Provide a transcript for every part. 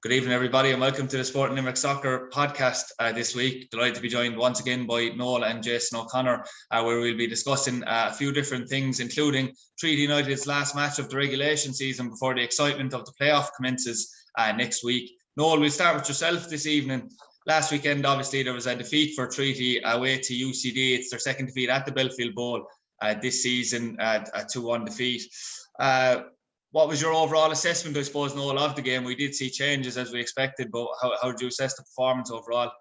Good evening, everybody, and welcome to the Sport and Limerick Soccer podcast this week. Delighted to be joined once again by Noel and Jason O'Connor, where we'll be discussing a few different things, including Treaty United's last match of the regulation season before the excitement of the playoff commences next week. Noel, we'll start with yourself this evening. Last weekend, obviously, there was a defeat for Treaty away to UCD. It's their second defeat at the Belfield Bowl this season, a 2-1 defeat. What was your overall assessment, I suppose, Noel, of the game? We did see changes as we expected, but how did you assess the performance overall?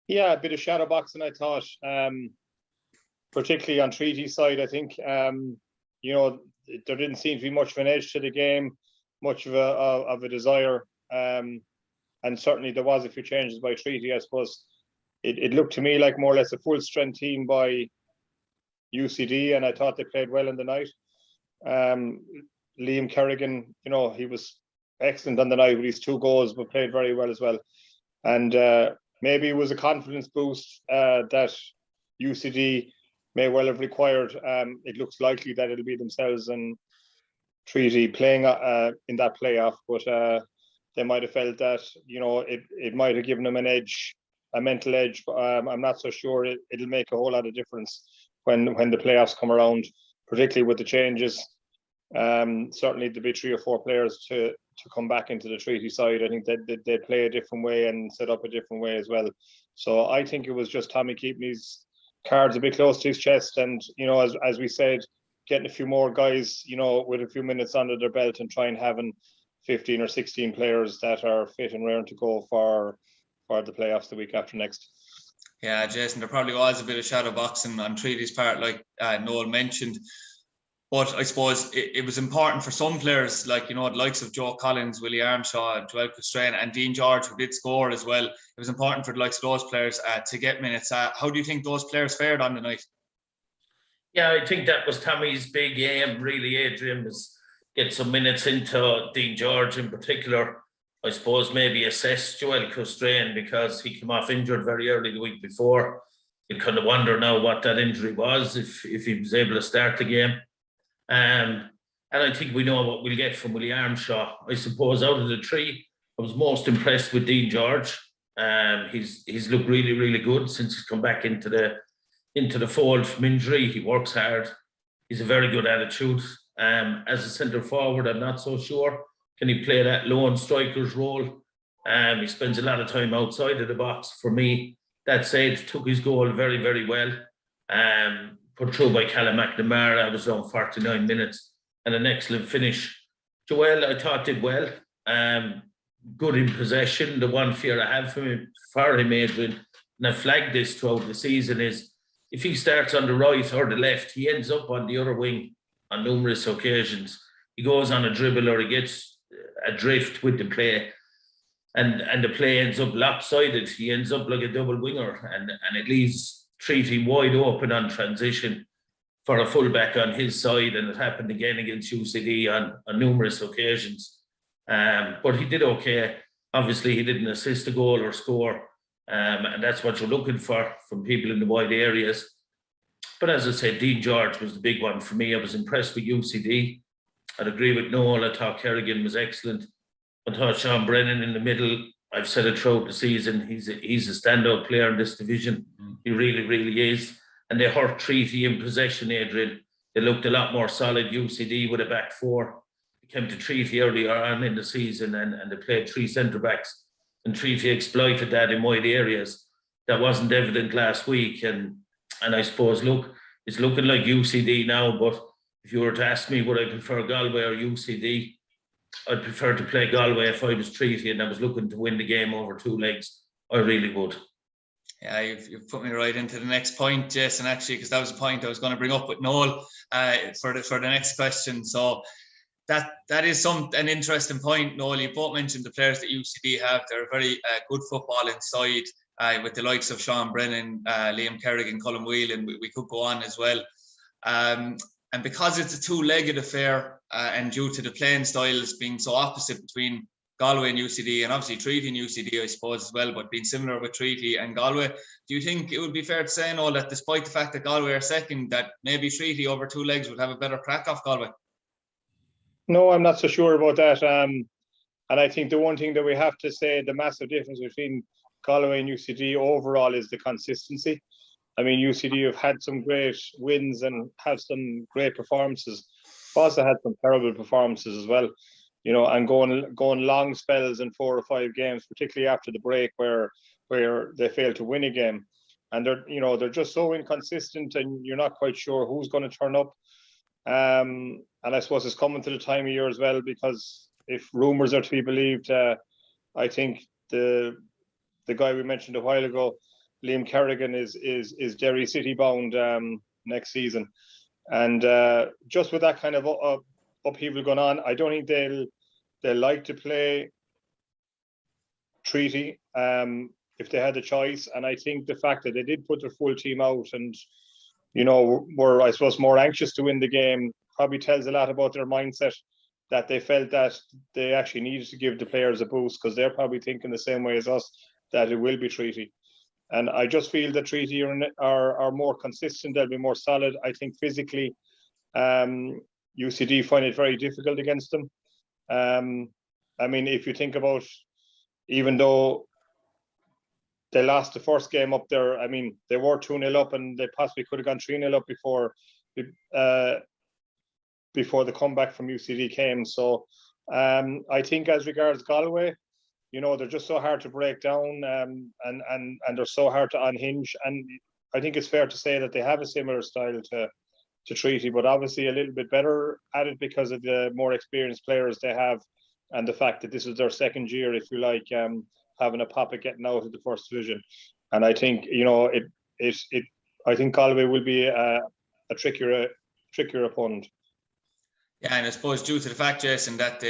Yeah, a bit of shadow boxing, I thought, particularly on Treaty's side. I think, there didn't seem to be much of an edge to the game, much of a desire. And certainly there was a few changes by Treaty. I suppose it looked to me like more or less a full strength team by UCD, and I thought they played well in the night. Liam Kerrigan, he was excellent on the night with his 2 goals, but played very well as well. And maybe it was a confidence boost that UCD may well have required. It looks likely that it'll be themselves and Treaty playing in that playoff, but they might have felt that, it might have given them an edge, a mental edge. But I'm not so sure it'll make a whole lot of difference when the playoffs come around, particularly with the changes. Certainly there'll be 3 or 4 players to come back into the Treaty side. I think that they play a different way and set up a different way as well. So I think it was just Tommy keeping his cards a bit close to his chest, and as we said, getting a few more guys with a few minutes under their belt and trying having 15 or 16 players that are fit and raring to go for the playoffs the week after next. Yeah, Jason, there probably was a bit of shadow boxing on Treaty's part, like Noel mentioned. But I suppose it was important for some players, like, the likes of Joe Collins, Willie Armshaw, Joel Custrain, and Dean George, who did score as well. It was important for the likes of those players to get minutes. How do you think those players fared on the night? Yeah, I think that was Tommy's big aim, really, Adrian, was get some minutes into Dean George in particular. I suppose maybe assess Joel Custrain because he came off injured very early the week before. You kind of wonder now what that injury was, if he was able to start the game. And I think we know what we'll get from Willie Armshaw. I suppose out of the 3, I was most impressed with Dean George. He's looked really, really good since he's come back into the fold from injury. He works hard. He's a very good attitude. As a centre forward, I'm not so sure. Can he play that lone striker's role? He spends a lot of time outside of the box. For me, that said, took his goal very, very well. Put through by Callum McNamara. It was around 49 minutes and an excellent finish. Joel, I thought, did well. Good in possession. The one fear I have for him, Adrian, and I flagged this throughout the season, is if he starts on the right or the left, he ends up on the other wing on numerous occasions. He goes on a dribble or he gets adrift with the play, and the play ends up lopsided. He ends up like a double winger, and it leaves Treaty wide open on transition for a fullback on his side, and it happened again against UCD on numerous occasions. But he did okay. Obviously, he didn't assist a goal or score, and that's what you're looking for from people in the wide areas. But as I said, Dean George was the big one for me. I was impressed with UCD. I'd agree with Noel. I thought Kerrigan was excellent. I thought Sean Brennan in the middle, I've said it throughout the season, he's a standout player in this division. He really, really is. And they hurt Treaty in possession, Adrian. They looked a lot more solid, UCD, with a back 4. They came to Treaty earlier on in the season and they played 3 centre-backs. And Treaty exploited that in wide areas. That wasn't evident last week. And I suppose, look, it's looking like UCD now, but if you were to ask me would I prefer Galway or UCD, I'd prefer to play Galway if I was Treaty and I was looking to win the game over 2 legs. I really would. Yeah, you've put me right into the next point, Jason, actually, because that was a point I was going to bring up with Noel for the next question. So that is an interesting point, Noel. You both mentioned the players that UCD have. They're a very good football inside with the likes of Sean Brennan, Liam Kerrigan, Colin Whelan. We could go on as well. And because it's a 2-legged affair and due to the playing styles being so opposite between Galway and UCD, and obviously Treaty and UCD, I suppose, as well, but being similar with Treaty and Galway, do you think it would be fair to say, Noel, that despite the fact that Galway are second, that maybe Treaty over 2 legs would have a better crack off Galway? No, I'm not so sure about that. And I think the one thing that we have to say, the massive difference between Galway and UCD overall is the consistency. I mean, UCD have had some great wins and have some great performances. Also had some terrible performances as well, you know, and going long spells in 4 or 5 games, particularly after the break where they failed to win a game. And they're just so inconsistent, and you're not quite sure who's going to turn up. And I suppose it's coming to the time of year as well, because if rumours are to be believed, I think the guy we mentioned a while ago, Liam Kerrigan, is Derry City bound next season. And just with that kind of upheaval going on, I don't think they'll like to play Treaty if they had a choice. And I think the fact that they did put their full team out and, you know, were, I suppose, more anxious to win the game probably tells a lot about their mindset, that they felt that they actually needed to give the players a boost, because they're probably thinking the same way as us, that it will be Treaty. And I just feel that Treaty are more consistent. They'll be more solid. I think physically, UCD find it very difficult against them. I mean, if you think about, even though they lost the first game up there, I mean, they were 2-0 up, and they possibly could have gone 3-0 up before the comeback from UCD came. So I think as regards Galway, you know, they're just so hard to break down, and they're so hard to unhinge. And I think it's fair to say that they have a similar style to Treaty, but obviously a little bit better at it because of the more experienced players they have, and the fact that this is their second year, if you like, having a pop at getting out of the first division. And I think, you know, I think Galway will be a trickier opponent. Yeah, and I suppose due to the fact, Jason, that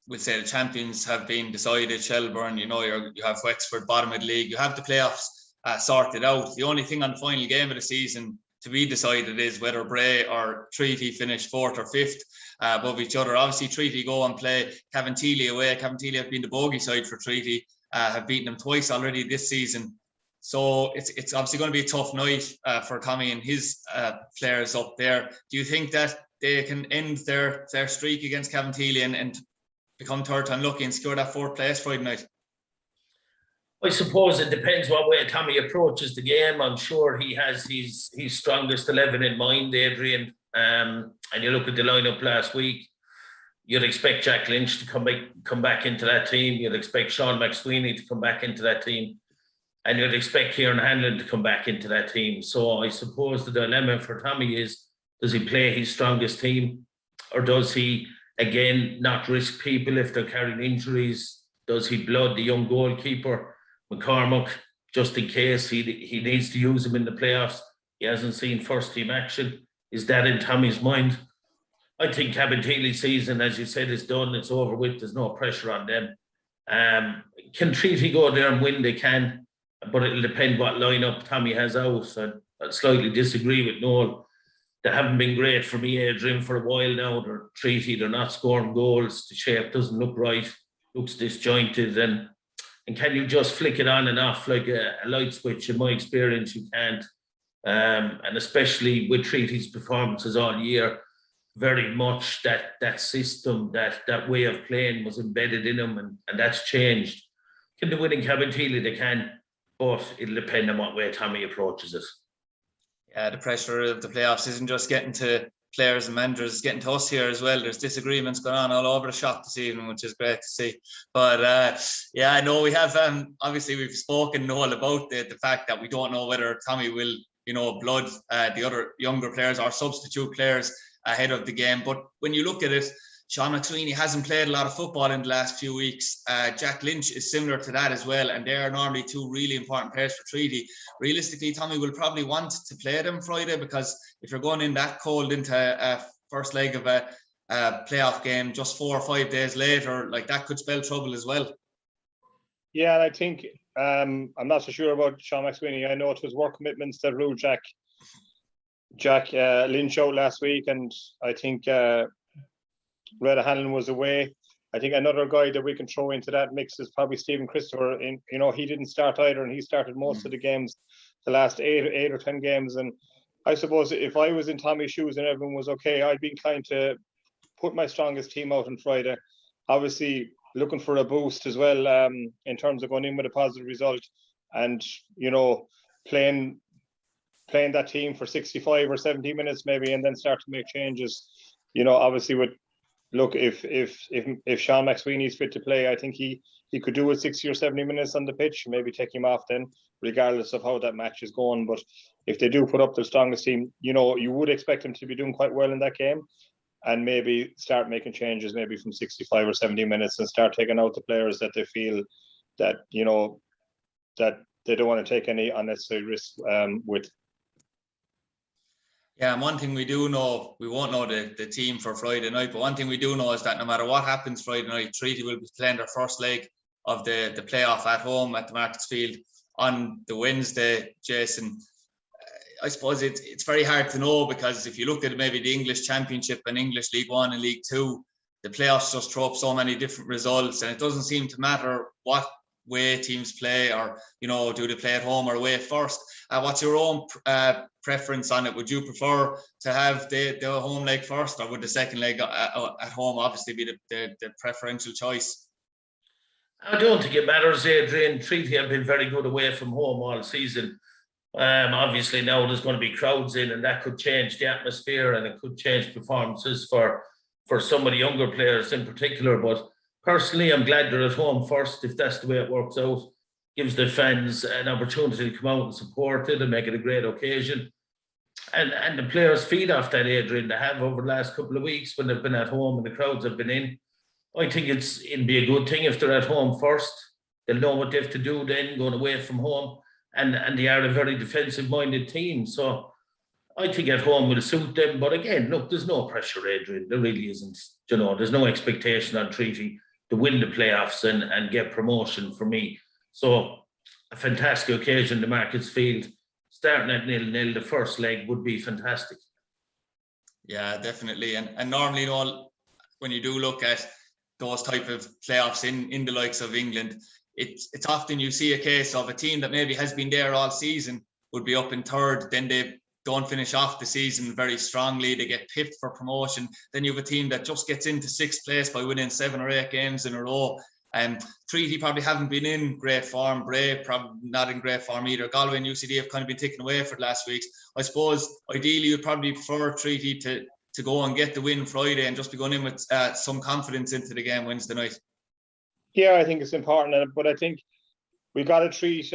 we'll say the champions have been decided, Shelbourne, you know, you have Wexford bottom of the league, you have the playoffs sorted out. The only thing on the final game of the season to be decided is whether Bray or Treaty finish 4th or 5th above each other. Obviously, Treaty go and play Cabinteely away. Cabinteely have been the bogey side for Treaty, have beaten them twice already this season. So it's obviously going to be a tough night for Tommy and his players up there. Do you think that they can end their streak against Cabinteely and become third unlucky and secure that 4th place Friday night? I suppose it depends what way Tommy approaches the game. I'm sure he has his strongest 11 in mind, Adrian. And you look at the lineup last week, you'd expect Jack Lynch to come back into that team. You'd expect Sean McSweeney to come back into that team. And you'd expect Kieran Hanlon to come back into that team. So I suppose the dilemma for Tommy is, does he play his strongest team? Or does he, again, not risk people if they're carrying injuries? Does he blood the young goalkeeper, McCormack, just in case he needs to use him in the playoffs? He hasn't seen first team action. Is that in Tommy's mind? I think Cabinteely's season, as you said, is done. It's over with. There's no pressure on them. Can Treaty go there and win? They can, but it'll depend what lineup Tommy has out. So I slightly disagree with Noel. They haven't been great for me, Adrian, for a while now. They're Treaty. They're not scoring goals. The shape doesn't look right. Looks disjointed. And can you just flick it on and off like a light switch? In my experience, you can't. And especially with Treaty's performances all year, very much that system, that way of playing was embedded in them, and that's changed. Can they win in Cabinteely? They can, but it'll depend on what way Tommy approaches it. Yeah, the pressure of the playoffs isn't just getting to players and managers, it's getting to us here as well. There's disagreements going on all over the shop this evening, which is great to see. But yeah, I know we have, obviously we've spoken, Noel, about the fact that we don't know whether Tommy will, you know, blood the other younger players or substitute players ahead of the game. But when you look at it, Sean McSweeney hasn't played a lot of football in the last few weeks. Jack Lynch is similar to that as well, and they are normally two really important players for Treaty. Realistically, Tommy will probably want to play them Friday, because if you're going in that cold into a first leg of a playoff game just 4 or 5 days later, like, that could spell trouble as well. Yeah, and I think I'm not so sure about Sean McSweeney. I know it was work commitments that ruled Jack Lynch out last week, and I think Red Hanlon was away. I think another guy that we can throw into that mix is probably Stephen Christopher. You know, he didn't start either, and he started most of the games, the last 8 or 10 games. And I suppose if I was in Tommy's shoes and everyone was okay, I'd be inclined to put my strongest team out on Friday. Obviously, looking for a boost as well, in terms of going in with a positive result, and playing that team for 65 or 70 minutes maybe, and then start to make changes. Obviously if Sean McSweeney is fit to play, I think he could do it 60 or 70 minutes on the pitch, maybe take him off then, regardless of how that match is going. But if they do put up their strongest team, you would expect them to be doing quite well in that game, and maybe start making changes maybe from 65 or 70 minutes, and start taking out the players that they feel that that they don't want to take any unnecessary risk with. Yeah, and one thing we do know, we won't know the team for Friday night, but one thing we do know is that no matter what happens Friday night, Treaty will be playing their first leg of the playoff at home at the Markets Field on the Wednesday, Jason. I suppose it's very hard to know, because if you look at maybe the English Championship and English League One and League Two, the playoffs just throw up so many different results, and it doesn't seem to matter what way teams play, or do they play at home or away first. What's your own preference on it? Would you prefer to have the home leg first, or would the second leg at home obviously be the preferential choice? I don't think it matters, Adrian. Treaty have been very good away from home all season. Obviously now there's going to be crowds in, and that could change the atmosphere, and it could change performances for some of the younger players in particular. But personally, I'm glad they're at home first, if that's the way it works out. Gives the fans an opportunity to come out and support it and make it a great occasion. And the players feed off that, Adrian, they have over the last couple of weeks when they've been at home and the crowds have been in. I think it'd be a good thing if they're at home first. They'll know what they have to do then, going away from home. And they are a very defensive-minded team. So I think at home will suit them. But again, look, there's no pressure, Adrian. There really isn't. There's no expectation on Treaty to win the playoffs and get promotion for me. So a fantastic occasion, the Markets Field. Starting at 0-0, the first leg would be fantastic. Yeah, definitely. And normally, when you do look at those type of playoffs in the likes of England, it's often you see a case of a team that maybe has been there all season would be up in third, then they don't finish off the season very strongly, they get pipped for promotion. Then you have a team that just gets into sixth place by winning 7 or 8 games in a row. Treaty probably haven't been in great form. Bray probably not in great form either. Galway and UCD have kind of been taken away for the last weeks. I suppose ideally you'd probably prefer Treaty to go and get the win Friday and just be going in with some confidence into the game Wednesday night. Yeah, I think it's important, but I think we got to treat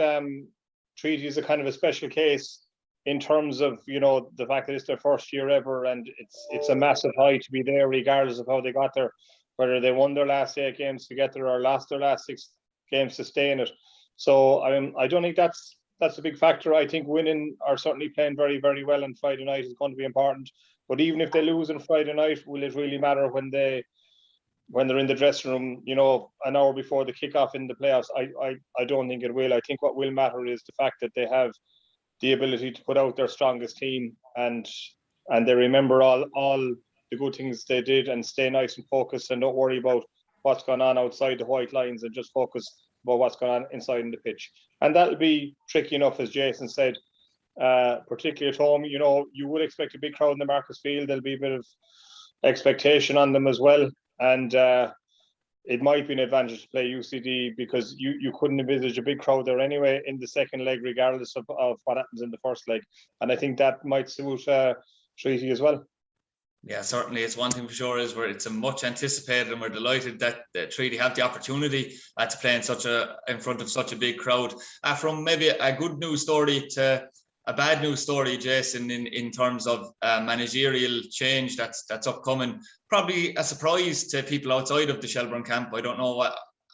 Treaty as a kind of a special case in terms of the fact that it's their first year ever, and it's a massive high to be there, regardless of how they got there. Whether they won their last 8 games to get there or lost their last 6 games to stay in it. So I don't think that's a big factor. I think winning or certainly playing very, very well on Friday night is going to be important. But even if they lose on Friday night, will it really matter when they're in the dressing room, an hour before the kickoff in the playoffs? I don't think it will. I think what will matter is the fact that they have the ability to put out their strongest team, and they remember all the good things they did, and stay nice and focused, and don't worry about what's going on outside the white lines, and just focus about what's going on inside in the pitch. And that'll be tricky enough, as Jason said, particularly at home. You would expect a big crowd in the Markets Field. There'll be a bit of expectation on them as well, and it might be an advantage to play UCD, because you couldn't envisage a big crowd there anyway in the second leg, regardless of what happens in the first leg. And I think that might suit Treaty as well. Yeah, certainly. It's one thing for sure is it's a much anticipated, and we're delighted that Treaty have the opportunity to play in front of such a big crowd. From maybe a good news story to a bad news story, Jason, in terms of managerial change that's upcoming. Probably a surprise to people outside of the Shelbourne camp. I don't know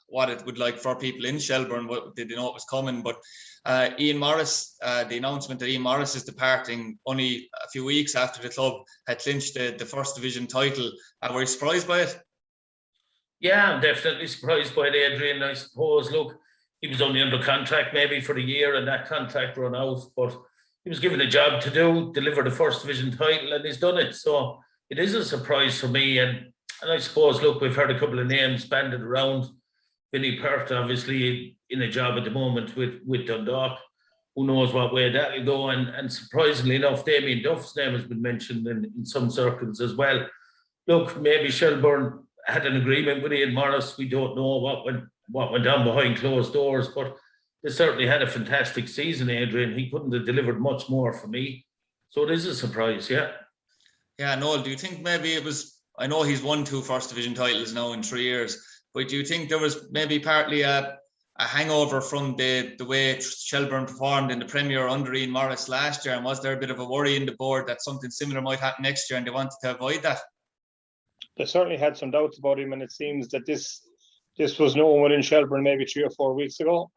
what it would like for people in Shelbourne. Did they know it was coming? But Ian Morris, the announcement that Ian Morris is departing only a few weeks after the club had clinched the first division title. Were you surprised by it? Yeah, I'm definitely surprised by it, Adrian. I suppose, look, he was only under contract maybe for the year, and that contract run out, but he was given a job to deliver the first division title, and he's done it. So it is a surprise for me. And I suppose, look, we've heard a couple of names banded around. Vinnie Perth, obviously, in a job at the moment with Dundalk. Who knows what way that'll go? And surprisingly enough, Damien Duff's name has been mentioned in some circles as well. Look, maybe Shelbourne had an agreement with Ian Morris. We don't know what went on behind closed doors, but they certainly had a fantastic season, Adrian. He couldn't have delivered much more for me. So it is a surprise, yeah. Yeah, Noel, do you think maybe it was, I know he's won 2 First Division titles now in 3 years, but do you think there was maybe partly a hangover from the way Shelbourne performed in the Premier under Ian Morris last year? And was there a bit of a worry in the board that something similar might happen next year and they wanted to avoid that? They certainly had some doubts about him, and it seems that this was known within Shelbourne maybe 3 or 4 weeks ago.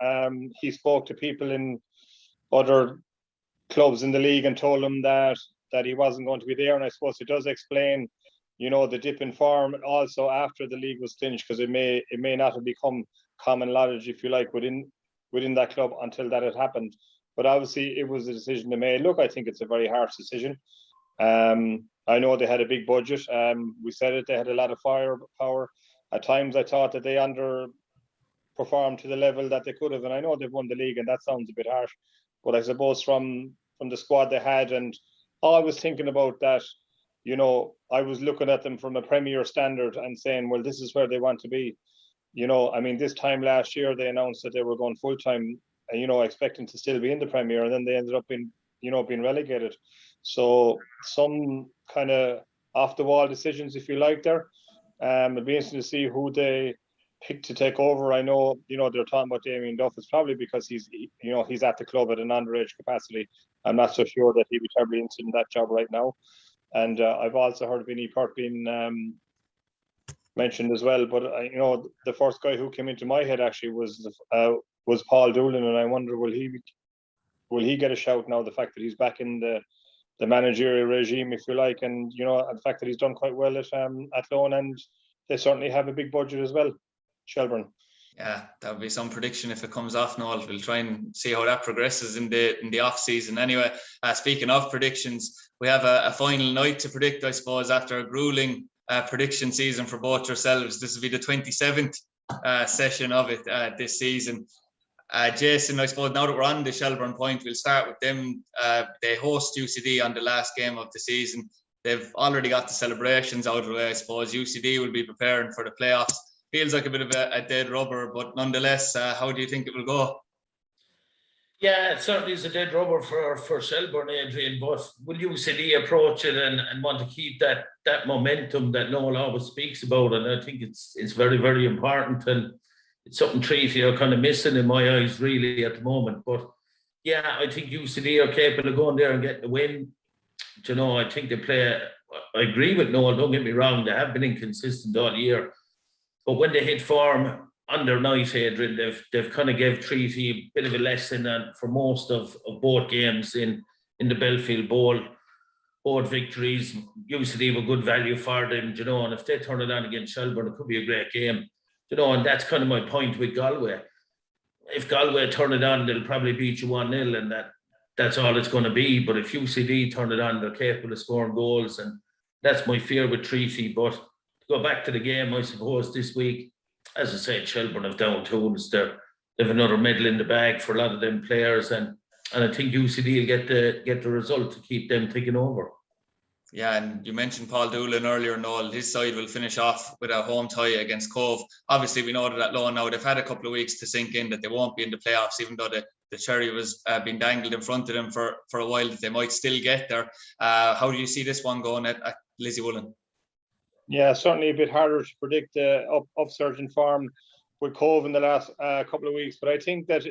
He spoke to people in other clubs in the league and told them that he wasn't going to be there. And I suppose it does explain, the dip in form also after the league was clinched, because it may not have become common knowledge, if you like, within that club until that had happened. But obviously it was a decision they made. Look, I think it's a very harsh decision. I know they had a big budget. We said it, they had a lot of firepower. At times I thought that they underperformed to the level that they could have. And I know they've won the league, and that sounds a bit harsh. But I suppose from the squad they had, and I was thinking about that, I was looking at them from a Premier standard and saying, well, this is where they want to be. This time last year, they announced that they were going full-time, expecting to still be in the Premier, and then they ended up being relegated. So some kind of off-the-wall decisions, if you like, there. It'll be interesting to see who they pick to take over. I know, they're talking about Damien Duff. It's probably because he's at the club at an underage capacity. I'm not so sure that he'd be terribly interested in that job right now. And I've also heard Vinnie Perk being mentioned as well. But the first guy who came into my head actually was Paul Doolan, and I wonder will he get a shout now? The fact that he's back in the managerial regime, if you like, and the fact that he's done quite well at loan, and they certainly have a big budget as well, Shelbourne. Yeah, that would be some prediction if it comes off, Noel. We'll try and see how that progresses in the off season. Anyway, speaking of predictions, we have a final night to predict, I suppose, after a grueling prediction season for both yourselves. This will be the 27th session of it this season. Jason, I suppose now that we're on the Shelbourne point, we'll start with them. They host UCD on the last game of the season. They've already got the celebrations out of the way, I suppose. UCD will be preparing for the playoffs. Feels like a bit of a dead rubber, but nonetheless, how do you think it will go? Yeah, it certainly is a dead rubber for Shelbourne, Adrian, but will UCD approach it and want to keep that momentum that Noel always speaks about? And I think it's very, very important, and it's something Treaty are kind of missing in my eyes really at the moment. But yeah, I think UCD are capable of going there and getting the win. I think they play, I agree with Noel, don't get me wrong, they have been inconsistent all year. But when they hit form under night, Adrian, they've kind of gave Treaty a bit of a lesson for most of both games in the Belfield Bowl. Both victories, UCD were good value for them, and if they turn it on against Shelbourne, it could be a great game. And that's kind of my point with Galway. If Galway turn it on, they'll probably beat you 1-0, and that's all it's going to be. But if UCD turn it on, they're capable of scoring goals, and that's my fear with Treaty. But to go back to the game, I suppose this week, as I said, Shelbourne have down tools. They have another medal in the bag for a lot of them players, and I think UCD will get the result to keep them taking over. Yeah, and you mentioned Paul Doolan earlier, Noel. His side will finish off with a home tie against Cove. Obviously, we know that at Loan now, they've had a couple of weeks to sink in that they won't be in the playoffs, even though the cherry was being dangled in front of them for a while, that they might still get there. How do you see this one going at Lizzie Woolen? Yeah, certainly a bit harder to predict the upsurge in form with Cove in the last couple of weeks. But I think that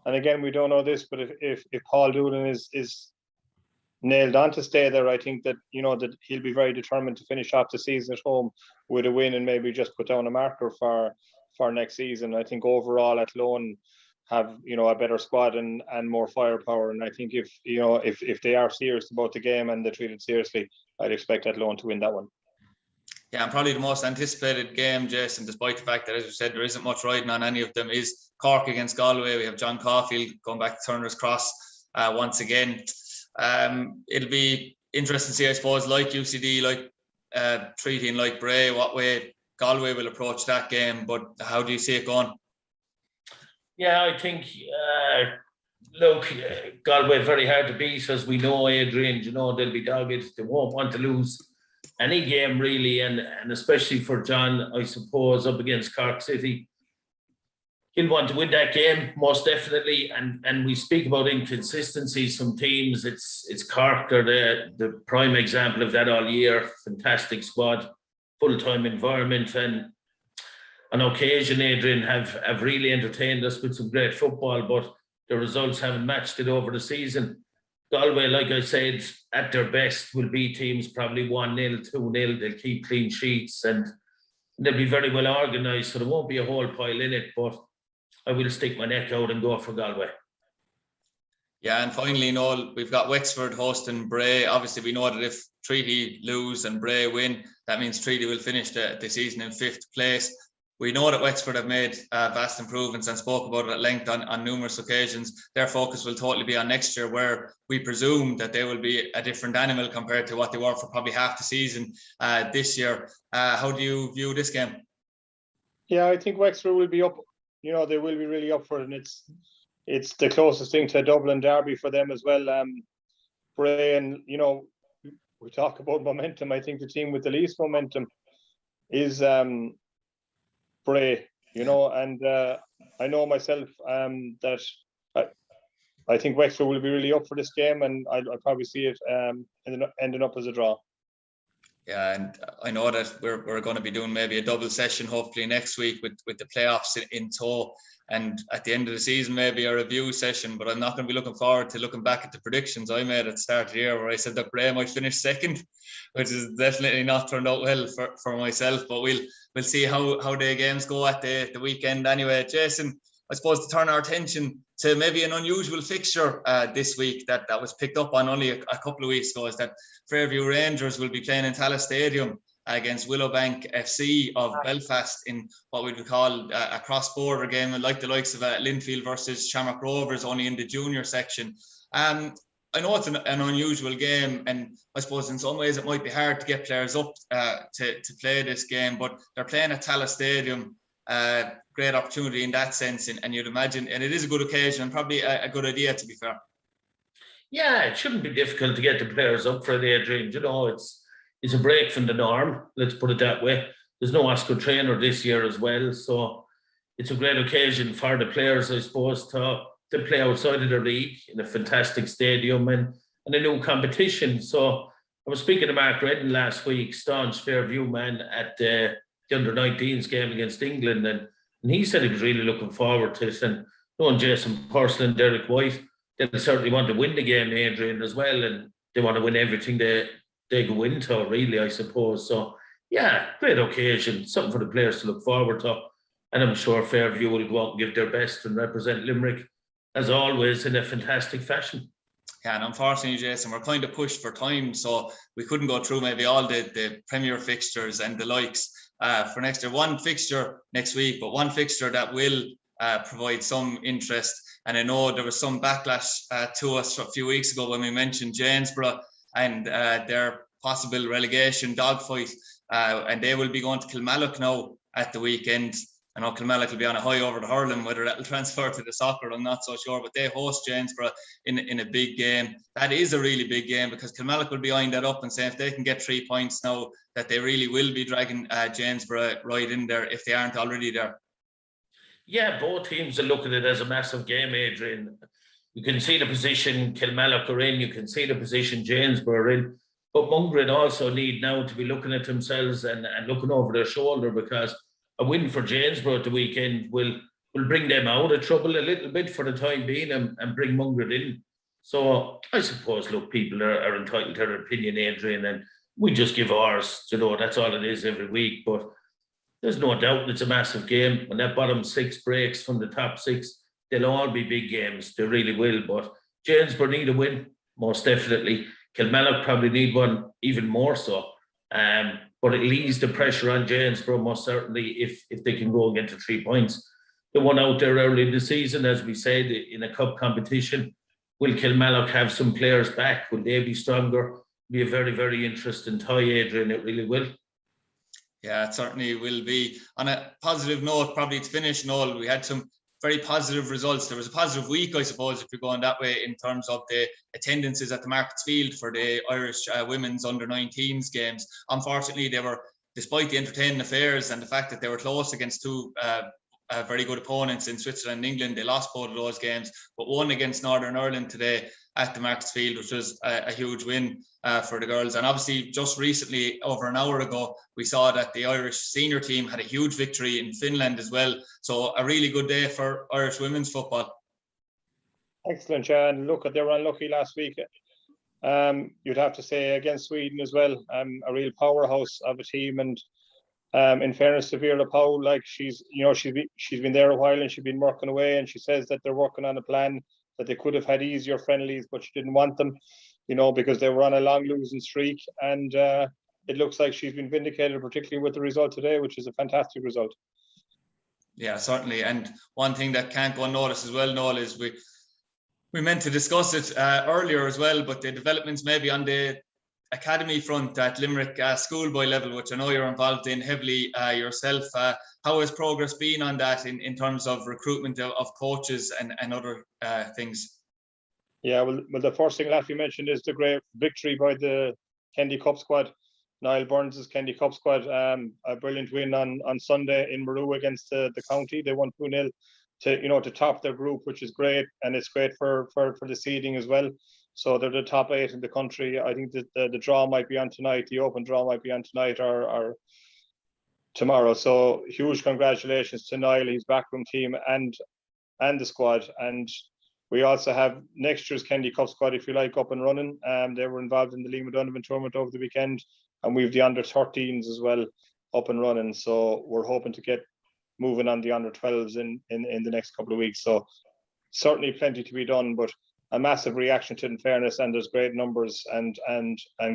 and again, we don't know this, but if Paul Doolan is nailed on to stay there, I think that that he'll be very determined to finish off the season at home with a win and maybe just put down a marker for next season. I think overall at Loan have a better squad and more firepower, and I think if they are serious about the game and they treat it seriously, I'd expect at Loan to win that one. Yeah, and probably the most anticipated game, Jason, despite the fact that, as you said, there isn't much riding on any of them, is Cork against Galway. We have John Caulfield going back to Turner's Cross once again. It'll be interesting to see, I suppose, like UCD, like Treaty and like Bray, what way Galway will approach that game. But how do you see it going? Yeah, I think, Galway very hard to beat, as we know, Adrian. They'll be dogged. They won't want to lose any game really, and especially for John, I suppose, up against Cork City. He'll want to win that game, most definitely. And we speak about inconsistency. Some teams, it's Cork, they're the prime example of that all year. Fantastic squad, full-time environment, and on occasion, Adrian have really entertained us with some great football, but the results haven't matched it over the season. Galway, like I said, at their best will beat teams probably 1-0, 2-0. They'll keep clean sheets and they'll be very well organised, so there won't be a whole pile in it, but I will stick my neck out and go for Galway. Yeah, and finally, Noel, we've got Wexford hosting Bray. Obviously, we know that if Treaty lose and Bray win, that means Treaty will finish the season in 5th place. We know that Wexford have made vast improvements and spoke about it at length on numerous occasions. Their focus will totally be on next year, where we presume that they will be a different animal compared to what they were for probably half the season this year. How do you view this game? Yeah, I think Wexford will be up. You know, they will be really up for it, and it's the closest thing to a Dublin derby for them as well. Bray, and you know, we talk about momentum. I think the team with the least momentum is Bray. You know, and I know myself that I think Wexford will be really up for this game, and I'll probably see it ending up as a draw. Yeah, and I know that we're going to be doing maybe a double session hopefully next week with the playoffs in tow, and at the end of the season maybe a review session. But I'm not going to be looking forward to looking back at the predictions I made at the start of the year, where I said that Bray might finish 2nd, which is definitely not turned out well for myself. But we'll see how the games go at the weekend anyway. Jason, I suppose to turn our attention to maybe an unusual fixture this week that was picked up on only a couple of weeks ago, is that Fairview Rangers will be playing in Tallaght Stadium against Willowbank FC of Belfast in what we would call a cross-border game, like the likes of Linfield versus Shamrock Rovers, only in the junior section. I know it's an unusual game, and I suppose in some ways it might be hard to get players up to play this game, but they're playing at Tallaght Stadium. Great opportunity in that sense, and you'd imagine, and it is a good occasion and probably a good idea, to be fair. Yeah, it shouldn't be difficult to get the players up for the Adrian. You know, it's a break from the norm, let's put it that way. There's no Oscar trainer this year as well, so it's a great occasion for the players, I suppose, to play outside of their league in a fantastic stadium and a new competition. So I was speaking to Mark Redden last week, staunch Fairview man, at the under-19s game against England, and he said he was really looking forward to it. And knowing Jason Purcell and Derek White, they'll certainly want to win the game, Adrian, as well, and they want to win everything they go into, really, I suppose. So yeah, great occasion, something for the players to look forward to, and I'm sure Fairview will go out and give their best and represent Limerick, as always, in a fantastic fashion. Yeah, and unfortunately, Jason, we're kind of pushed for time, so we couldn't go through maybe all the Premier fixtures and the likes for next year. One fixture next week, but one fixture that will provide some interest. And I know there was some backlash to us a few weeks ago when we mentioned Janesborough and their possible relegation dogfight, and they will be going to Kilmallock now at the weekend. I know Kilmallock will be on a high over the hurling. Whether that will transfer to the soccer, I'm not so sure, but they host Janesborough in a big game. That is a really big game, because Kilmallock will be eyeing that up and say if they can get 3 points now, that they really will be dragging Janesborough right in there if they aren't already there. Yeah, both teams are looking at it as a massive game, Adrian. You can see the position Kilmallock are in, you can see the position Janesborough are in, but Mungret also need now to be looking at themselves and looking over their shoulder, because a win for Janesborough at the weekend will bring them out of trouble a little bit for the time being and bring Mungret in. So I suppose, look, people are entitled to their opinion, Adrian, and we just give ours. You know, that's all it is every week. But there's no doubt it's a massive game. When that bottom 6 breaks from the top 6, they'll all be big games. They really will. But Janesborough need a win, most definitely. Kilmallock probably need one even more so. But it eases the pressure on Janesborough, most certainly, if they can go and get to 3 points. They won out there early in the season, as we said, in a cup competition. Will Kilmallock have some players back? Will they be stronger? Be a very, very interesting tie, Adrian. It really will. Yeah, it certainly will be. On a positive note, probably to finish, Noel, we had some very positive results. There was a positive week, I suppose, if you're going that way, in terms of the attendances at the Markets Field for the Irish women's under-19s games. Unfortunately, they were, despite the entertaining affairs and the fact that they were close against two very good opponents in Switzerland and England, they lost both of those games, but won against Northern Ireland today at the Markets Field, which was a huge win for the girls. And obviously, just recently, over an hour ago, we saw that the Irish senior team had a huge victory in Finland as well. So a really good day for Irish women's football. Excellent, Jan. Look, they were unlucky last week. You'd have to say against Sweden as well. A real powerhouse of a team, and in fairness to Vera Powell, like she's been there a while and she's been working away, and she says that they're working on a plan, that they could have had easier friendlies, but she didn't want them, because they were on a long losing streak. And it looks like she's been vindicated, particularly with the result today, which is a fantastic result. Yeah, certainly. And one thing that can't go unnoticed as well, Noel, is we meant to discuss it earlier as well, but the developments maybe on the academy front at Limerick schoolboy level, which I know you're involved in heavily yourself. How has progress been on that in terms of recruitment of coaches and other things? Yeah, well, the first thing Laffy mentioned is the great victory by the Kendy Cup squad. Niall Burns' Kendy Cup squad, a brilliant win on Sunday in Maru against the county. They won 2-0 to top their group, which is great, and it's great for the seeding as well. So they're the top 8 in the country. I think that the draw might be on tonight. The open draw might be on tonight or tomorrow. So huge congratulations to Niall, his backroom team, and the squad. And we also have next year's Kendy Cup squad, if you like, up and running. They were involved in the Liam Donovan tournament over the weekend, and we've the under-13s as well up and running. So we're hoping to get moving on the under-12s in the next couple of weeks. So certainly plenty to be done, but a massive reaction to it, in fairness, and there's great numbers and